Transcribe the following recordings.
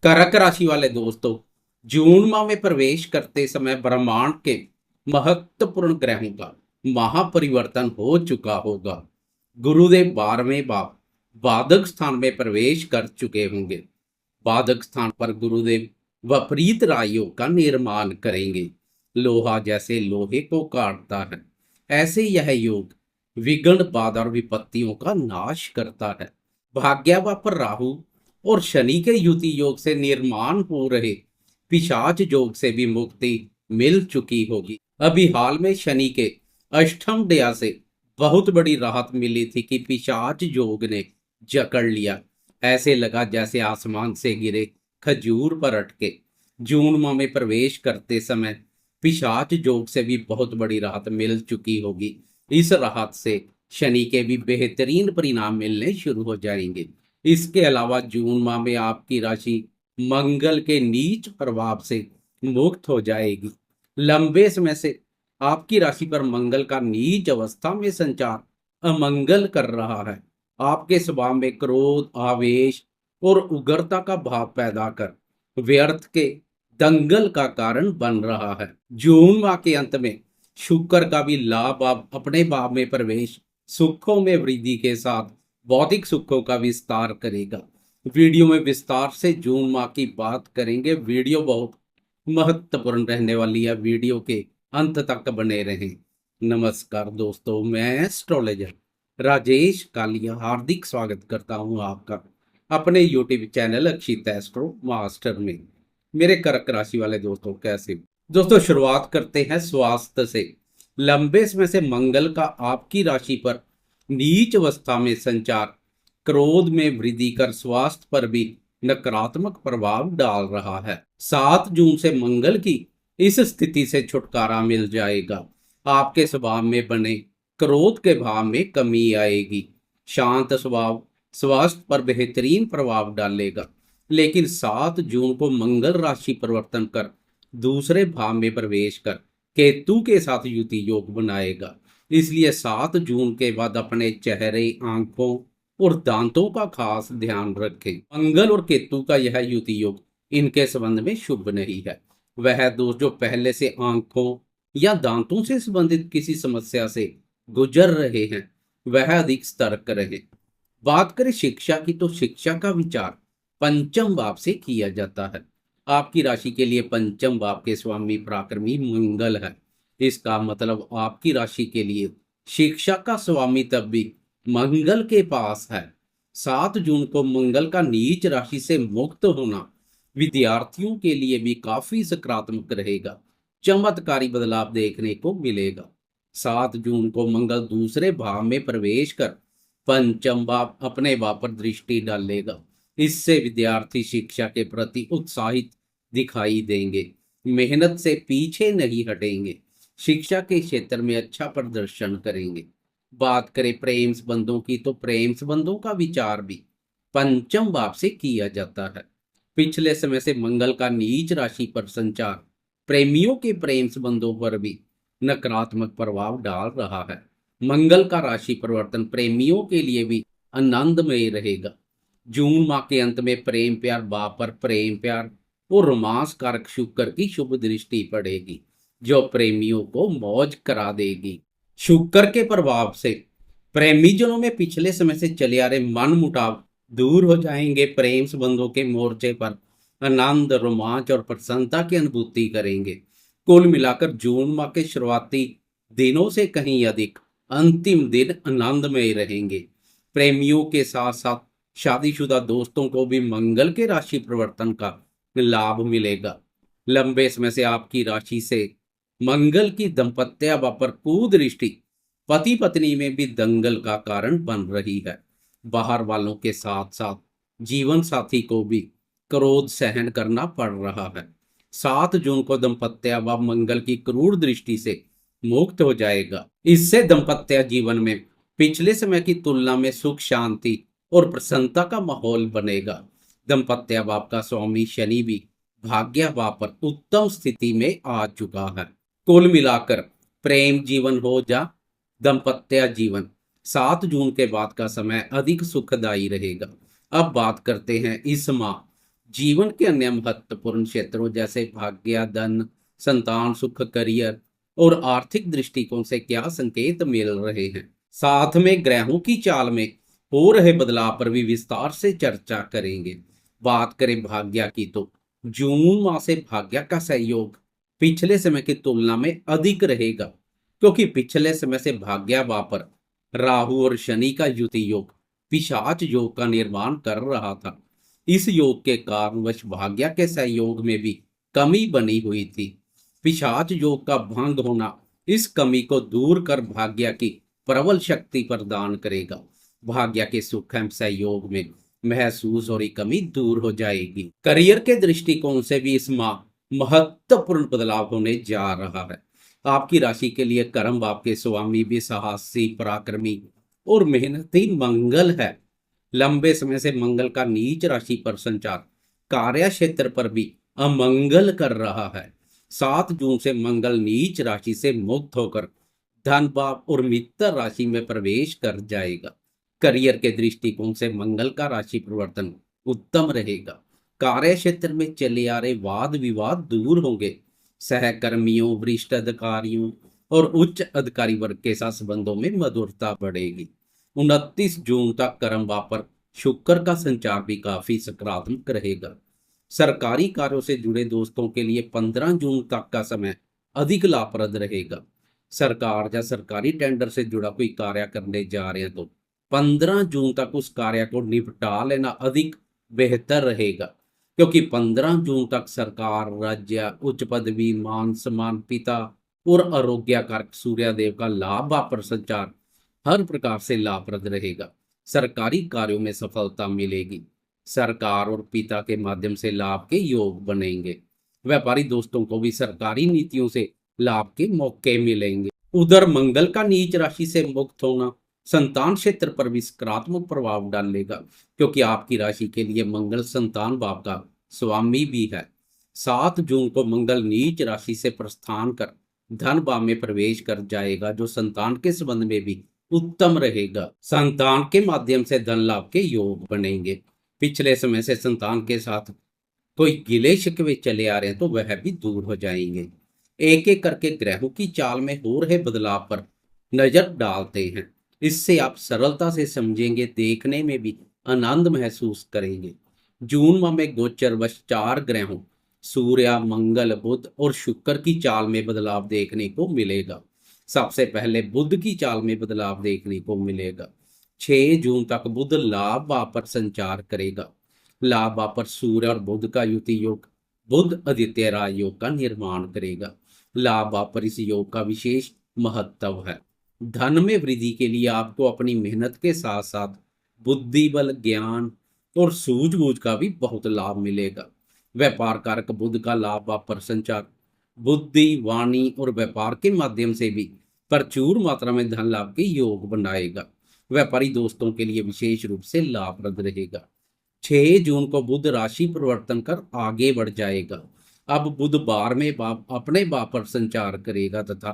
कर्क राशि वाले दोस्तों, जून माह में प्रवेश करते समय ब्रह्मांड के महत्वपूर्ण ग्रहों का महापरिवर्तन हो चुका होगा। गुरुदेव 12वें भाव बाधक स्थान में प्रवेश कर चुके होंगे। बाधक स्थान पर गुरुदेव विपरीत राशियों का निर्माण करेंगे। लोहा जैसे लोहे को काटता है, ऐसे यह योग विघ्न बाधा और विपत्तियों का नाश करता है। भाग्यवा पर राहु और शनि के युति योग से निर्माण हो रहे पिशाच योग से भी मुक्ति मिल चुकी होगी। अभी हाल में शनि के अष्टम दया से बहुत बड़ी राहत मिली थी कि पिशाच योग ने जकड़ लिया। ऐसे लगा जैसे आसमान से गिरे खजूर पर अटके। जून माह में प्रवेश करते समय पिशाच योग से भी बहुत बड़ी राहत मिल चुकी होगी। इस राहत से शनि के भी बेहतरीन परिणाम मिलने शुरू हो जाएंगे। इसके अलावा जून माह में आपकी राशि मंगल के नीच प्रभाव से मुक्त हो जाएगी। लंबे समय से आपकी राशि पर मंगल का नीच अवस्था में संचार अमंगल कर रहा है। आपके स्वभाव में क्रोध, आवेश और उग्रता का भाव पैदा कर व्यर्थ के दंगल का कारण बन रहा है। जून माह के अंत में शुक्र का भी लाभ आप अपने भाव में प्रवेश सुखों में वृद्धि के साथ भौतिक सुखों का विस्तार करेगा। वीडियो में विस्तार से जून माह की बात करेंगे। वीडियो बहुत महत्वपूर्ण रहने वाली है, वीडियो के अंत तक बने रहें। नमस्कार दोस्तों, मैं एस्ट्रोलॉजर राजेश कालिया हार्दिक स्वागत करता हूं आपका अपने यूट्यूब चैनल अक्षित एस्ट्रो मास्टर में। मेरे कर्क राशि वाले दोस्तों कैसे दोस्तों, शुरुआत करते हैं स्वास्थ्य से। लंबे समय से मंगल का आपकी राशि पर नीच अवस्था में संचार क्रोध में वृद्धि कर स्वास्थ्य पर भी नकारात्मक प्रभाव डाल रहा है। 7 जून से मंगल की इस स्थिति से छुटकारा मिल जाएगा। आपके स्वभाव में बने क्रोध के भाव में कमी आएगी। शांत स्वभाव स्वास्थ्य पर बेहतरीन प्रभाव डालेगा। लेकिन 7 जून को मंगल राशि परिवर्तन कर दूसरे भाव में प्रवेश कर केतु के साथ युति योग बनाएगा। इसलिए 7 जून के बाद अपने चेहरे, आंखों और दांतों का खास ध्यान रखें। मंगल और केतु का यह युति योग इनके संबंध में शुभ नहीं है। वह दोस्त जो पहले से आंखों या दांतों से संबंधित किसी समस्या से गुजर रहे हैं, वह अधिक सतर्क रहे। बात करें शिक्षा की, तो शिक्षा का विचार पंचम भाव से किया जाता है। आपकी राशि के लिए पंचम भाव के स्वामी पराक्रमी मंगल है। इसका मतलब आपकी राशि के लिए शिक्षा का स्वामी तब भी मंगल के पास है। 7 जून को मंगल का नीच राशि से मुक्त होना विद्यार्थियों के लिए भी काफी सकारात्मक रहेगा। चमत्कारी बदलाव देखने को मिलेगा। 7 जून को मंगल दूसरे भाव में प्रवेश कर पंचम भाव अपने भाव पर दृष्टि डालेगा। इससे विद्यार्थी शिक्षा के प्रति उत्साहित दिखाई देंगे, मेहनत से पीछे नहीं हटेंगे, शिक्षा के क्षेत्र में अच्छा प्रदर्शन करेंगे। बात करें प्रेम संबंधों की, तो प्रेम संबंधों का विचार भी पंचम भाव से किया जाता है। पिछले समय से मंगल का नीच राशि पर संचार प्रेमियों के प्रेम संबंधों पर भी नकारात्मक प्रभाव डाल रहा है। मंगल का राशि परिवर्तन प्रेमियों के लिए भी आनंदमय रहेगा। जून माह के अंत में प्रेम प्यार भाव पर प्रेम प्यार और रोमांस कारक शुक्र की शुभ दृष्टि पड़ेगी, जो प्रेमियों को मौज करा देगी। शुक्र के प्रभाव से प्रेमी जनों में पिछले समय से चले आ रहे मन मुटाव दूर हो जाएंगे। प्रेम संबंधों के मोर्चे पर आनंद, रोमांच और प्रसन्नता की अनुभूति करेंगे। कुल मिलाकर जून माह के शुरुआती दिनों से कहीं अधिक अंतिम दिन आनंदमय रहेंगे। प्रेमियों के साथ साथ शादीशुदा दोस्तों को भी मंगल के राशि परिवर्तन का लाभ मिलेगा। लंबे समय से आपकी राशि से मंगल की दंपत्य व पर कुदृष्टि पति पत्नी में भी दंगल का कारण बन रही है। बाहर वालों के साथ साथ जीवन साथी को भी क्रोध सहन करना पड़ रहा है। 7 जून को दंपत्य व मंगल की क्रूर दृष्टि से मुक्त हो जाएगा। इससे दंपत्य जीवन में पिछले समय की तुलना में सुख, शांति और प्रसन्नता का माहौल बनेगा। दंपत्य भाव का स्वामी शनि भी भाग्य भाव पर उत्तम स्थिति में आ चुका है। कुल मिलाकर प्रेम जीवन हो जा दंपत्य जीवन 7 जून के बाद का समय अधिक सुखदायी रहेगा। अब बात करते हैं इस माह जीवन के अन्य महत्वपूर्ण क्षेत्रों जैसे भाग्य, धन, संतान सुख, करियर और आर्थिक दृष्टिकोण से क्या संकेत मिल रहे हैं। साथ में ग्रहों की चाल में हो रहे बदलाव पर भी विस्तार से चर्चा करेंगे। बात करें भाग्य की तो जून माह से भाग्य का सहयोग पिछले समय की तुलना में अधिक रहेगा, क्योंकि पिछले समय से भाग्य भाव पर राहु और शनि का युति योग पिशाच योग का निर्माण कर रहा था। इस योग के कारणवश भाग्य के सहयोग में भी कमी बनी हुई थी। पिशाच योग का भंग होना इस कमी को दूर कर भाग्य की प्रबल शक्ति प्रदान करेगा। भाग्य के सुख एवं सहयोग में महसूस हो रही कमी दूर हो जाएगी। करियर के दृष्टिकोण से भी इस माह महत्वपूर्ण बदलाव होने जा रहा है। आपकी राशि के लिए कर्म भाव के स्वामी भी साहसी, पराक्रमी और मेहनती मंगल है। लंबे समय से मंगल का नीच राशि पर संचार कार्य क्षेत्र पर भी अमंगल कर रहा है। 7 जून से मंगल नीच राशि से मुक्त होकर धन भाव और मित्र राशि में प्रवेश कर जाएगा। करियर के दृष्टिकोण से मंगल का राशि परिवर्तन उत्तम रहेगा। कार्य क्षेत्र में चले आ रहे वाद विवाद दूर होंगे। सहकर्मियों, वरिष्ठ अधिकारियों और उच्च अधिकारी वर्ग के साथ संबंधों में मधुरता बढ़ेगी। 29 जून तक कर्म भाव पर शुक्र का संचार भी काफी सकारात्मक रहेगा। सरकारी कार्यों से जुड़े दोस्तों के लिए 15 जून तक का समय अधिक लाभप्रद रहेगा। सरकार या सरकारी टेंडर से जुड़ा कोई कार्य करने जा रहे हैं तो 15 जून तक उस कार्य को निपटा लेना अधिक बेहतर रहेगा, क्योंकि 15 जून तक सरकार, राज्य, उच्च पदवी, मान सम्मान, पिता और आरोग्य कारक सूर्यदेव का लाभ पर संचार हर प्रकार से लाभप्रद रहेगा। सरकारी कार्यों में सफलता मिलेगी। सरकार और पिता के माध्यम से लाभ के योग बनेंगे। व्यापारी दोस्तों को भी सरकारी नीतियों से लाभ के मौके मिलेंगे। उधर मंगल का नीच राशि से मुक्त होना संतान क्षेत्र पर भी सकारात्मक प्रभाव डालेगा, क्योंकि आपकी राशि के लिए मंगल संतान भाव का स्वामी भी है। 7 जून को मंगल नीच राशि से प्रस्थान कर धन भाव में प्रवेश कर जाएगा, जो संतान के संबंध में भी उत्तम रहेगा। संतान के माध्यम से धन लाभ के योग बनेंगे। पिछले समय से संतान के साथ कोई गिले शिकवे चले आ रहे हैं तो वह भी दूर हो जाएंगे। एक एक करके ग्रहों की चाल में हो रहे बदलाव पर नजर डालते हैं। इससे आप सरलता से समझेंगे, देखने में भी आनंद महसूस करेंगे। जून माह में गोचरवश 4 ग्रहों सूर्य, मंगल, बुध और शुक्र की चाल में बदलाव देखने को मिलेगा। सबसे पहले बुध की चाल में बदलाव देखने को मिलेगा। 6 जून तक बुध लाभ भाव पर संचार करेगा। लाभ भाव पर सूर्य और बुध का युति योग बुध आदित्य राज योग का निर्माण करेगा। लाभ भाव पर इस योग का विशेष महत्व है। धन में वृद्धि के लिए आपको अपनी मेहनत के साथ साथ बुद्धि बल, ज्ञान और सूझबूझ का भी बहुत लाभ मिलेगा। व्यापार कारक बुध का लाभ भाव पर संचार बुद्धि, वाणी और व्यापार के माध्यम से भी प्रचुर मात्रा में धन लाभ के योग बनाएगा। व्यापारी दोस्तों के लिए विशेष रूप से लाभप्रद रहेगा। 6 जून को बुध राशि परिवर्तन कर आगे बढ़ जाएगा। अब बुध 12वें भाव अपने भाव पर संचार करेगा तथा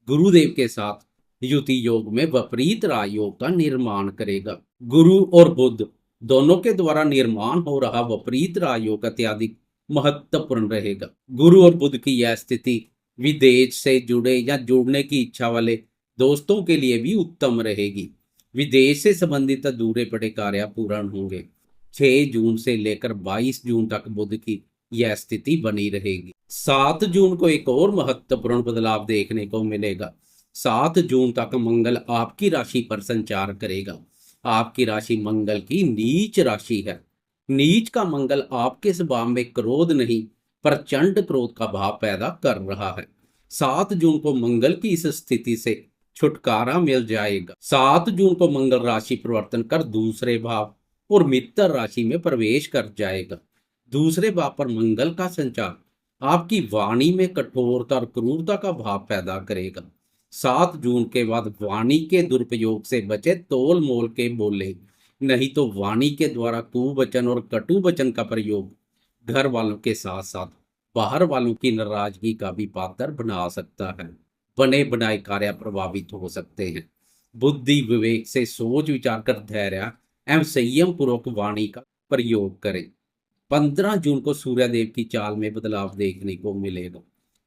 गुरुदेव के साथ युति योग में विपरीत राजयोग का निर्माण करेगा। गुरु और बुध दोनों के द्वारा निर्माण हो रहा विपरीत राजयोग अत्यधिक महत्वपूर्ण रहेगा। गुरु और बुध की यह स्थिति विदेश से जुड़े या जुड़ने की इच्छा वाले दोस्तों के लिए भी उत्तम रहेगी। विदेश से संबंधित अधूरे पड़े कार्य पूर्ण होंगे। 6 जून से लेकर 22 जून तक बुध की यह स्थिति बनी रहेगी। 7 जून को एक और महत्वपूर्ण बदलाव देखने को मिलेगा। 7 जून तक मंगल आपकी राशि पर संचार करेगा। आपकी राशि मंगल की नीच राशि है। नीच का मंगल आपके स्वभाव में क्रोध नहीं, प्रचंड क्रोध का भाव पैदा कर रहा है। 7 जून को मंगल की इस स्थिति से छुटकारा मिल जाएगा। 7 जून को मंगल राशि परिवर्तन कर दूसरे भाव और मित्र राशि में प्रवेश कर जाएगा। दूसरे भाव पर मंगल का संचार आपकी वाणी में कठोरता और क्रूरता का भाव पैदा करेगा। 7 जून के बाद वाणी के दुरुपयोग से बचे, तोल मोल के बोले, नहीं तो वाणी के द्वारा कुवचन और कटु वचन का प्रयोग घर वालों के साथ साथ बाहर वालों की नाराजगी का भी पात्र बना सकता है। बने बनाए कार्य प्रभावित हो सकते हैं। बुद्धि विवेक से सोच विचार कर धैर्य एवं संयम पूर्वक वाणी का प्रयोग करें। 15 जून को सूर्यदेव की चाल में बदलाव देखने को मिलेगा।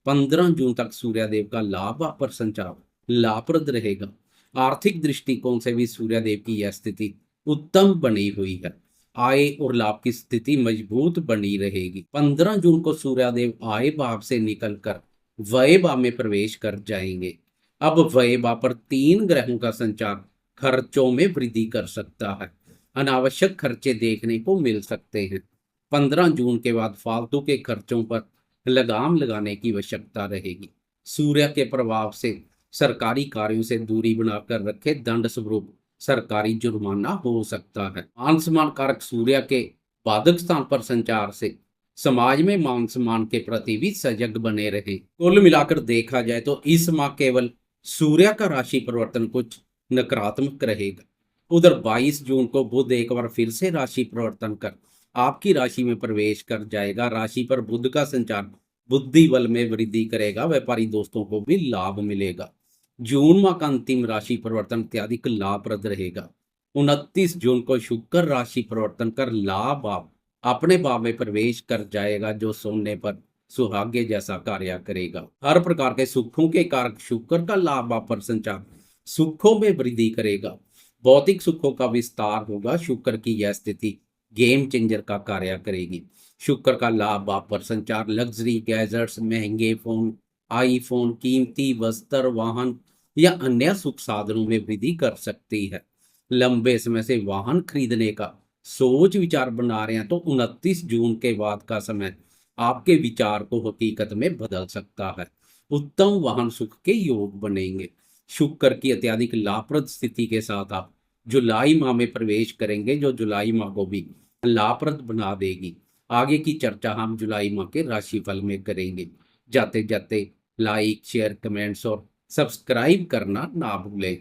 15 जून तक सूर्यदेव का लाभ पर संचार लाभप्रद रहेगा। आर्थिक दृष्टिकोण से भी सूर्यदेव की यह स्थिति उत्तम बनी हुई है। आय और लाभ की स्थिति मजबूत बनी रहेगी। 15 जून को सूर्यदेव आय भाव से निकलकर व्यय भाव में प्रवेश कर जाएंगे। अब व्यय भाव पर 3 ग्रहों का संचार खर्चों में वृद्धि कर सकता है। अनावश्यक खर्चे देखने को मिल सकते हैं। 15 जून के बाद फालतू के खर्चों पर लगाम लगाने की आवश्यकता रहेगी। सूर्य के प्रभाव से सरकारी कार्यों से दूरी बनाकर रखे, दंड स्वरूप सरकारी जुर्माना हो सकता है। मान सम्मान कारक सूर्य के बाधक स्थान पर संचार से समाज में मान सम्मान के प्रति भी सजग बने रहे। कुल मिलाकर देखा जाए तो इस माह केवल सूर्य का राशि परिवर्तन कुछ नकारात्मक रहेगा। उधर 22 जून को बुध एक बार फिर से राशि परिवर्तन कर आपकी राशि में प्रवेश कर जाएगा। राशि पर बुध का संचार बुद्धि बल में वृद्धि करेगा। व्यापारी दोस्तों को भी लाभ मिलेगा। जून माह का अंतिम राशि परिवर्तन अत्यधिक लाभप्रद रहेगा। 29 जून को शुक्र राशि परिवर्तन कर लाभ भाव अपने भाव में प्रवेश कर जाएगा, जो सोने पर सुहागे जैसा कार्य करेगा। हर प्रकार के सुखों के कारक शुक्र का लाभ भाव पर संचार सुखों में वृद्धि करेगा। भौतिक सुखों का विस्तार होगा। शुक्र की यह स्थिति गेम चेंजर का कार्य करेगी। शुक्र का लाभ भाव पर संचार लग्जरी गैजेट्स, महंगे फोन, आईफोन, कीमती वस्त्र, वाहन या अन्य सुख साधनों में वृद्धि कर सकती है। लंबे समय से वाहन खरीदने का सोच विचार बना रहे हैं तो 29 जून के बाद का समय आपके विचार को हकीकत में बदल सकता है। उत्तम वाहन सुख के योग बनेंगे। शुक्र की अत्यधिक लाभप्रद स्थिति के साथ आप जुलाई माह में प्रवेश करेंगे, जो जुलाई माह को भी लाभप्रद बना देगी। आगे की चर्चा हम जुलाई माह के राशिफल में करेंगे। जाते जाते लाइक, शेयर, कमेंट्स और सब्सक्राइब करना ना भूलें।